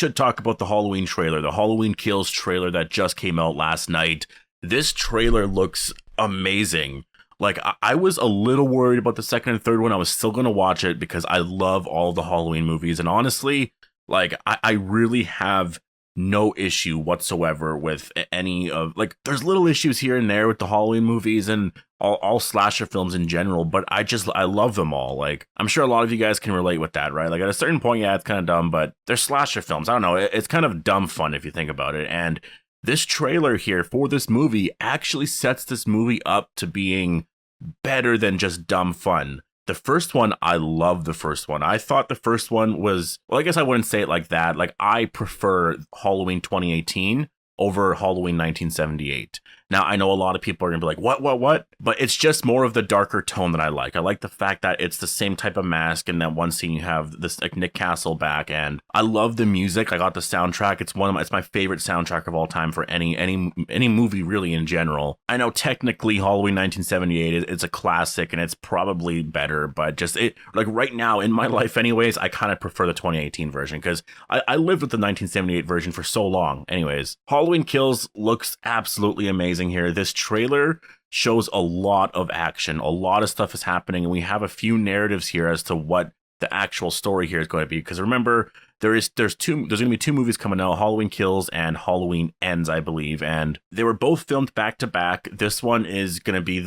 should talk about the Halloween trailer, the Halloween Kills trailer that just came out last night. This trailer looks amazing. Like, I was a little worried about the second and third one. I was still going to watch it because I love all the Halloween movies. And honestly, like, I really have no issue whatsoever with any of, like, there's little issues here and there with the Halloween movies and all slasher films in general, but I love them all. Like, I'm sure a lot of you guys can relate with that, right? Like, at a certain point, yeah, it's kind of dumb, but they're slasher films. I don't know. It's kind of dumb fun if you think about it. And this trailer here for this movie actually sets this movie up to being better than just dumb fun. The first one, I love the first one. I thought the first one was, well, I guess I wouldn't say it like that. Like, I prefer Halloween 2018 over Halloween 1978. Now, I know a lot of people are going to be like, what? But it's just more of the darker tone that I like. I like the fact that it's the same type of mask. And that one scene, you have this like Nick Castle back. And I love the music. I got the soundtrack. It's my favorite soundtrack of all time for any movie really in general. I know technically Halloween 1978 is a classic and it's probably better. But just it, like right now in my life anyways, I kind of prefer the 2018 version because I lived with the 1978 version for so long. Anyways, Halloween Kills looks absolutely amazing here. This trailer shows a lot of action. A lot of stuff is happening, and we have a few narratives here as to what the actual story here is going to be. Because remember, there's going to be two movies coming out, Halloween Kills and Halloween Ends, I believe, and they were both filmed back to back. This one is going to be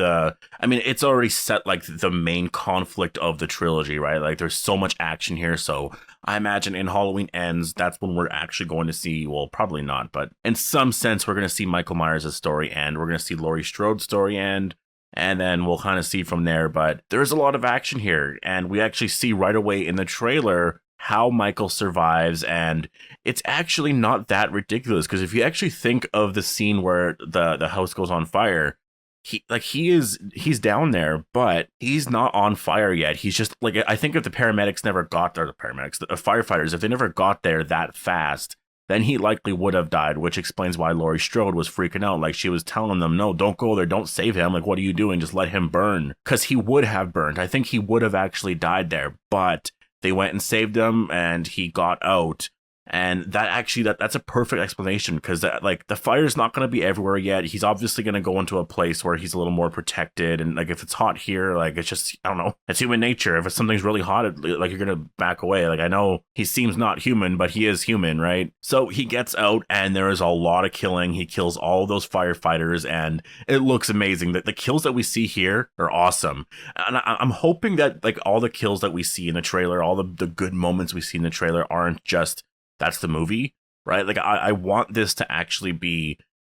it's already set like the main conflict of the trilogy, right? Like there's so much action here, so I imagine in Halloween Ends, that's when we're actually going to see, well, probably not, but in some sense, we're going to see Michael Myers' story end. We're going to see Laurie Strode's story end. And then we'll kind of see from there. But there's a lot of action here. And we actually see right away in the trailer how Michael survives. And it's actually not that ridiculous. Because if you actually think of the scene where the house goes on fire, he's down there, but he's not on fire yet. He's just like, I think if the paramedics never got there, the firefighters, if they never got there that fast, then he likely would have died, which explains why Laurie Strode was freaking out. Like, she was telling them, no, don't go there. Don't save him. Like, what are you doing? Just let him burn. Because he would have burned. I think he would have actually died there. But they went and saved him, and he got out. And that actually, that's a perfect explanation, because like the fire's not going to be everywhere yet. He's obviously going to go into a place where he's a little more protected. And like if it's hot here, like it's just, I don't know, it's human nature. If something's really hot, like you're going to back away. Like I know he seems not human, but he is human, right? So he gets out and there is a lot of killing. He kills all those firefighters and it looks amazing. The kills that we see here are awesome. And I'm hoping that like all the kills that we see in the trailer, all the good moments we see in the trailer aren't just that's the movie, right? Like I want this to actually be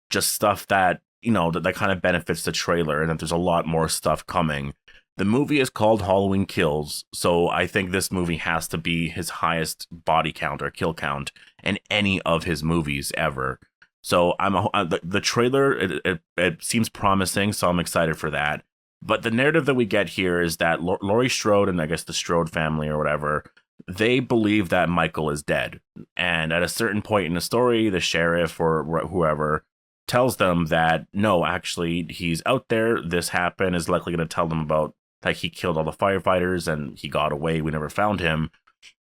just stuff that, you know, that kind of benefits the trailer and that there's a lot more stuff coming. The movie is called Halloween Kills, so I think this movie has to be his highest body count or kill count in any of his movies ever. So the trailer, it seems promising, so I'm excited for that. But the narrative that we get here is that Laurie Strode and I guess the Strode family or whatever, they believe that Michael is dead. And at a certain point in the story, the sheriff or whoever tells them that, no, actually, he's out there. This happened, is likely going to tell them about that he killed all the firefighters and he got away. We never found him.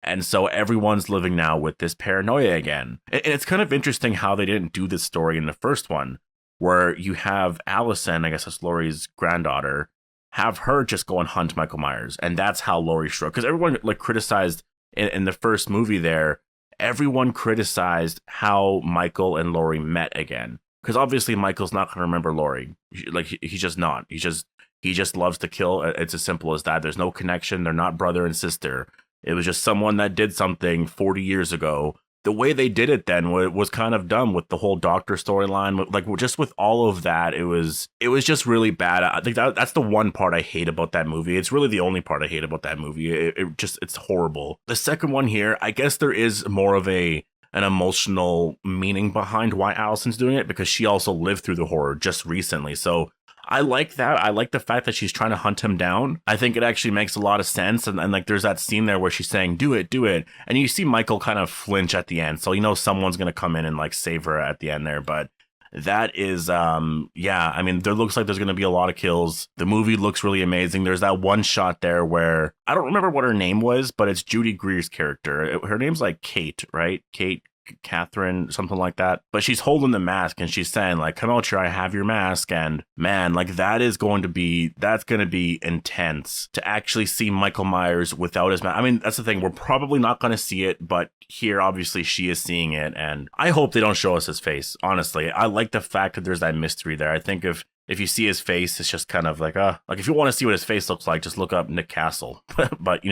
And so everyone's living now with this paranoia again. And it's kind of interesting how they didn't do this story in the first one, where you have Allison, I guess that's Laurie's granddaughter, have her just go and hunt Michael Myers. And that's how Laurie Strode, because everyone like criticized in the first movie there, everyone criticized how Michael and Laurie met again. Because obviously Michael's not going to remember Laurie. Like he's just not. He just loves to kill. It's as simple as that. There's no connection. They're not brother and sister. It was just someone that did something 40 years ago. The way they did it then was kind of dumb with the whole doctor storyline. Like just with all of that, it was just really bad. I think that's the one part I hate about that movie. It's really the only part I hate about that movie. It's horrible. The second one here, I guess there is more of an emotional meaning behind why Allison's doing it, because she also lived through the horror just recently. So I like that. I like the fact that she's trying to hunt him down. I think it actually makes a lot of sense. And like there's that scene there where she's saying, do it. And you see Michael kind of flinch at the end. So, you know, someone's going to come in and like save her at the end there. But that is, I mean, there looks like there's going to be a lot of kills. The movie looks really amazing. There's that one shot there where I don't remember what her name was, but it's Judy Greer's character. Her name's like Kate, right? Kate Catherine, something like that. But she's holding the mask and she's saying like, "Come out here, I have your mask." And man, like that's going to be intense to actually see Michael Myers without his mask. I mean, that's the thing. We're probably not going to see it, but here obviously she is seeing it, and I hope they don't show us his face. Honestly, I like the fact that there's that mystery there. I think if you see his face, it's just kind of like, like if you want to see what his face looks like, just look up Nick Castle. but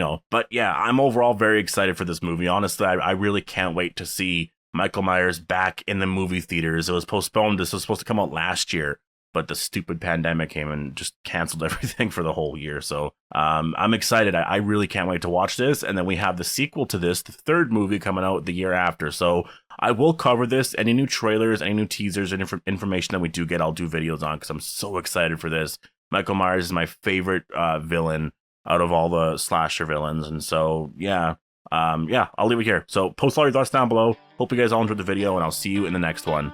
yeah, I'm overall very excited for this movie. Honestly, I really can't wait to see Michael Myers back in the movie theaters. It was postponed. This was supposed to come out last year, but the stupid pandemic came and just canceled everything for the whole year. So I'm excited. I really can't wait to watch this. And then we have the sequel to this, the third movie coming out the year after. So I will cover this. Any new trailers, any new teasers, and information that we do get, I'll do videos on because I'm so excited for this. Michael Myers is my favorite villain out of all the slasher villains. And so, yeah, I'll leave it here. So post all your thoughts down below. Hope you guys all enjoyed the video, and I'll see you in the next one.